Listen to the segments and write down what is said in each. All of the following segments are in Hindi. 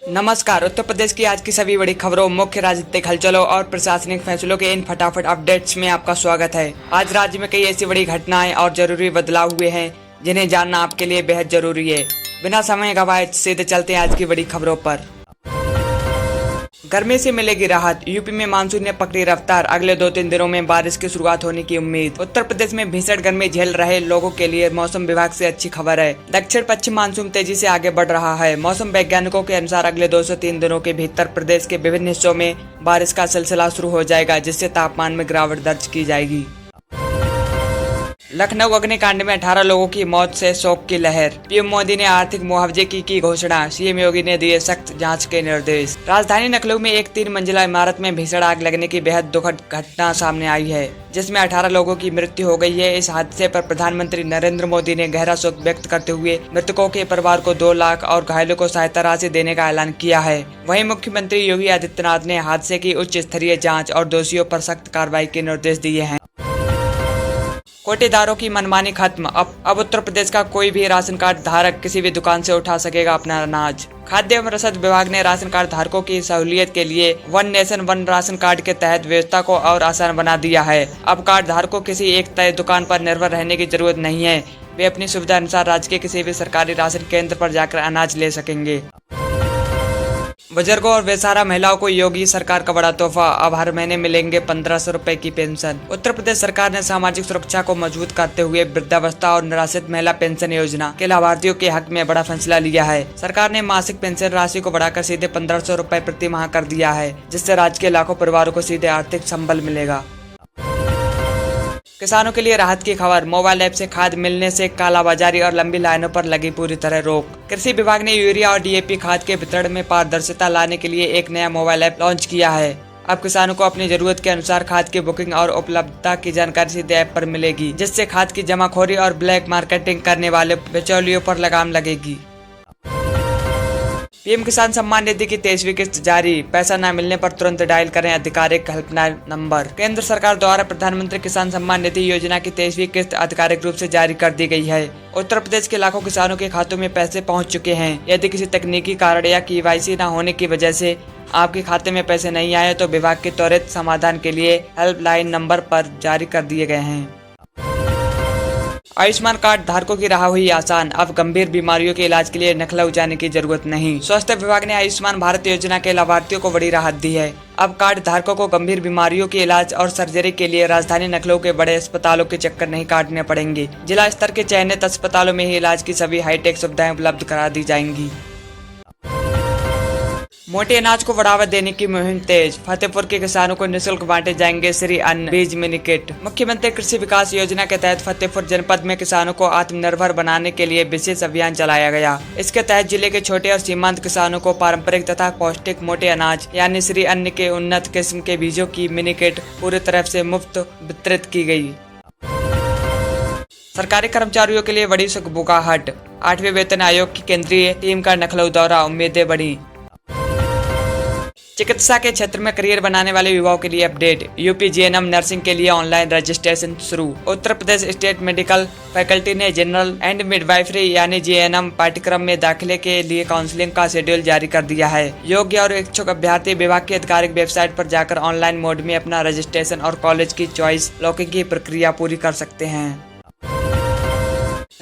नमस्कार। उत्तर प्रदेश की आज की सभी बड़ी खबरों, मुख्य राजनीतिक हलचलों और प्रशासनिक फैसलों के इन फटाफट अपडेट्स में आपका स्वागत है। आज राज्य में कई ऐसी बड़ी घटनाएं और जरूरी बदलाव हुए हैं जिन्हें जानना आपके लिए बेहद जरूरी है। बिना समय गवाए सीधे चलते हैं आज की बड़ी खबरों पर। गर्मी से मिलेगी राहत, यूपी में मानसून ने पकड़ी रफ्तार, अगले 2-3 दिनों में बारिश की शुरुआत होने की उम्मीद। उत्तर प्रदेश में भीषण गर्मी झेल रहे लोगों के लिए मौसम विभाग से अच्छी खबर है। दक्षिण पश्चिम मानसून तेजी से आगे बढ़ रहा है। मौसम वैज्ञानिकों के अनुसार अगले 2 से 3 दिनों के भीतर प्रदेश के विभिन्न हिस्सों में बारिश का सिलसिला शुरू हो जाएगा, जिससे तापमान में गिरावट दर्ज की जाएगी। लखनऊ अग्निकांड में 18 लोगों की मौत से शोक की लहर, पीएम मोदी ने आर्थिक मुआवजे की घोषणा, सीएम योगी ने दिए सख्त जांच के निर्देश। राजधानी लखनऊ में एक 3 मंजिला इमारत में भीषण आग लगने की बेहद दुखद घटना सामने आई है, जिसमें 18 लोगों की मृत्यु हो गई है। इस हादसे पर प्रधानमंत्री नरेंद्र मोदी ने गहरा शोक व्यक्त करते हुए मृतकों के परिवार को 2 लाख और घायलों को सहायता राशि देने का ऐलान किया है। वहीं मुख्यमंत्री योगी आदित्यनाथ ने हादसे की उच्च स्तरीय जाँच और दोषियों पर सख्त कार्रवाई के निर्देश दिए हैं। कोटेदारों की मनमानी खत्म, अब उत्तर प्रदेश का कोई भी राशन कार्ड धारक किसी भी दुकान से उठा सकेगा अपना अनाज। खाद्य एवं रसद विभाग ने राशन कार्ड धारकों की सहूलियत के लिए one nation one ration card के तहत व्यवस्था को और आसान बना दिया है। अब कार्ड धारकों किसी एक तय दुकान पर निर्भर रहने की जरूरत नहीं है। वे अपनी सुविधा अनुसार राज्य के किसी भी सरकारी राशन केंद्र पर जाकर अनाज ले सकेंगे। बुजुर्गों और बेसहारा महिलाओं को योगी सरकार का बड़ा तोहफा, अब हर महीने मिलेंगे 1500 रुपए की पेंशन। उत्तर प्रदेश सरकार ने सामाजिक सुरक्षा को मजबूत करते हुए वृद्धावस्था और निराश्रित महिला पेंशन योजना के लाभार्थियों के हक में बड़ा फैसला लिया है। सरकार ने मासिक पेंशन राशि को बढ़ाकर सीधे 1500 रुपए प्रति माह कर दिया है, जिससे राज्य के लाखों परिवारों को सीधे आर्थिक संबल मिलेगा। किसानों के लिए राहत की खबर, मोबाइल ऐप से खाद मिलने से कालाबाजारी और लंबी लाइनों पर लगी पूरी तरह रोक। कृषि विभाग ने यूरिया और डीएपी खाद के वितरण में पारदर्शिता लाने के लिए एक नया मोबाइल ऐप लॉन्च किया है। अब किसानों को अपनी जरूरत के अनुसार खाद की बुकिंग और उपलब्धता की जानकारी सीधे ऐप पर मिलेगी, जिससे खाद की जमाखोरी और ब्लैक मार्केटिंग करने वाले बिचौलियों पर लगाम लगेगी। पीएम किसान सम्मान निधि की 23वीं किस्त जारी, पैसा न मिलने पर तुरंत डायल करें आधिकारिक हेल्पलाइन नंबर। केंद्र सरकार द्वारा प्रधानमंत्री किसान सम्मान निधि योजना की 23वीं किस्त आधिकारिक रूप से जारी कर दी गई है। उत्तर प्रदेश के लाखों किसानों के खातों में पैसे पहुंच चुके हैं। यदि किसी तकनीकी कारण या केवाईसी न होने की वजह से आपके खाते में पैसे नहीं आए तो विभाग के त्वरित समाधान के लिए हेल्पलाइन नंबर पर जारी कर दिए गए हैं। आयुष्मान कार्ड धारकों की राह हुई आसान, अब गंभीर बीमारियों के इलाज के लिए लखनऊ जाने की जरूरत नहीं। स्वास्थ्य विभाग ने आयुष्मान भारत योजना के लाभार्थियों को बड़ी राहत दी है। अब कार्ड धारकों को गंभीर बीमारियों के इलाज और सर्जरी के लिए राजधानी लखनऊ के बड़े अस्पतालों के चक्कर नहीं काटने पड़ेंगे। जिला स्तर के चयनित अस्पतालों में ही इलाज की सभी हाईटेक सुविधाएं उपलब्ध करा दी जाएंगी। मोटे अनाज को बढ़ावा देने की मुहिम तेज, फतेहपुर के किसानों को निःशुल्क बांटे जाएंगे श्री अन्न बीज मिनी किट। मुख्यमंत्री कृषि विकास योजना के तहत फतेहपुर जनपद में किसानों को आत्मनिर्भर बनाने के लिए विशेष अभियान चलाया गया। इसके तहत जिले के छोटे और सीमांत किसानों को पारंपरिक तथा पौष्टिक मोटे अनाज यानी श्री अन्न के उन्नत किस्म के बीजों की मिनी किट पूरी तरह से मुफ्त वितरित की गयी। सरकारी कर्मचारियों के लिए बड़ी सुखबुगाहट, 8वें वेतन आयोग की केंद्रीय टीम का लखनऊ दौरा, उम्मीदें बढ़ी। चिकित्सा के क्षेत्र में करियर बनाने वाले युवाओं के लिए अपडेट, यूपी जीएनएम नर्सिंग के लिए ऑनलाइन रजिस्ट्रेशन शुरू। Uttar Pradesh state medical faculty ने जनरल एंड मिडवाइफरी यानी जीएनएम पाठ्यक्रम में दाखिले के लिए काउंसलिंग का शेड्यूल जारी कर दिया है। योग्य और इच्छुक अभ्यर्थी विभाग की आधिकारिक वेबसाइट पर जाकर ऑनलाइन मोड में अपना रजिस्ट्रेशन और कॉलेज की चॉइस लॉकिंग की प्रक्रिया पूरी कर सकते हैं।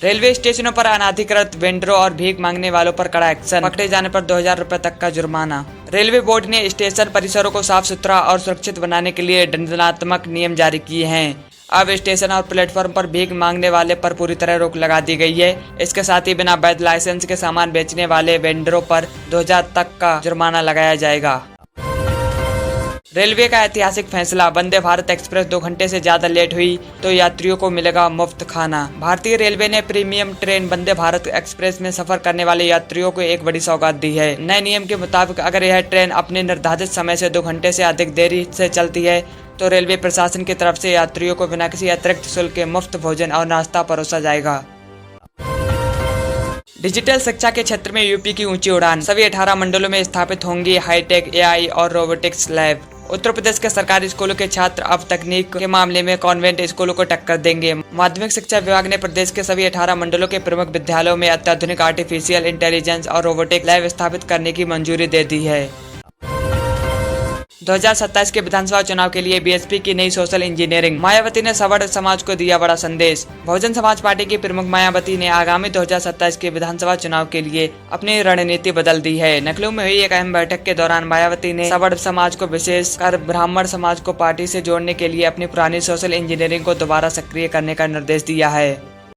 रेलवे स्टेशनों पर अनाधिकृत वेंडरों और भीख मांगने वालों पर कड़ा एक्शन, पकड़े जाने पर 2000 रुपए तक का जुर्माना। रेलवे बोर्ड ने स्टेशन परिसरों को साफ सुथरा और सुरक्षित बनाने के लिए दंडात्मक नियम जारी किए हैं। अब स्टेशन और प्लेटफॉर्म पर भीख मांगने वाले पर पूरी तरह रोक लगा दी गई है। इसके साथ ही बिना वैध लाइसेंस के सामान बेचने वाले वेंडरों पर 2000 तक का जुर्माना लगाया जाएगा। रेलवे का ऐतिहासिक फैसला, वंदे भारत एक्सप्रेस 2 घंटे से ज्यादा लेट हुई तो यात्रियों को मिलेगा मुफ्त खाना। भारतीय रेलवे ने premium train Vande Bharat express में सफर करने वाले यात्रियों को एक बड़ी सौगात दी है। नए नियम के मुताबिक अगर यह ट्रेन अपने निर्धारित समय से 2 घंटे से अधिक देरी से चलती है तो रेलवे प्रशासन की तरफ से यात्रियों को बिना किसी अतिरिक्त शुल्क के मुफ्त भोजन और नाश्ता परोसा जाएगा। डिजिटल शिक्षा के क्षेत्र में यूपी की ऊंची उड़ान, सभी 18 मंडलों में स्थापित होंगी हाईटेक एआई और रोबोटिक्स लैब। उत्तर प्रदेश के सरकारी स्कूलों के छात्र अब तकनीक के मामले में कॉन्वेंट स्कूलों को टक्कर देंगे। माध्यमिक शिक्षा विभाग ने प्रदेश के सभी 18 मंडलों के प्रमुख विद्यालयों में अत्याधुनिक आर्टिफिशियल इंटेलिजेंस और रोबोटिक लैब स्थापित करने की मंजूरी दे दी है। 2027 के विधानसभा चुनाव के लिए बीएसपी की नई सोशल इंजीनियरिंग। मायावती ने सवर्ण समाज को दिया बड़ा संदेश। बहुजन समाज पार्टी की प्रमुख मायावती ने आगामी 2027 के विधानसभा चुनाव के लिए अपनी रणनीति बदल दी है। लखनऊ में हुई एक अहम बैठक के दौरान मायावती ने सवर्ण समाज को, विशेषकर ब्राह्मण समाज को पार्टी से जोड़ने के लिए अपनी पुरानी सोशल इंजीनियरिंग को दोबारा सक्रिय करने का निर्देश दिया है।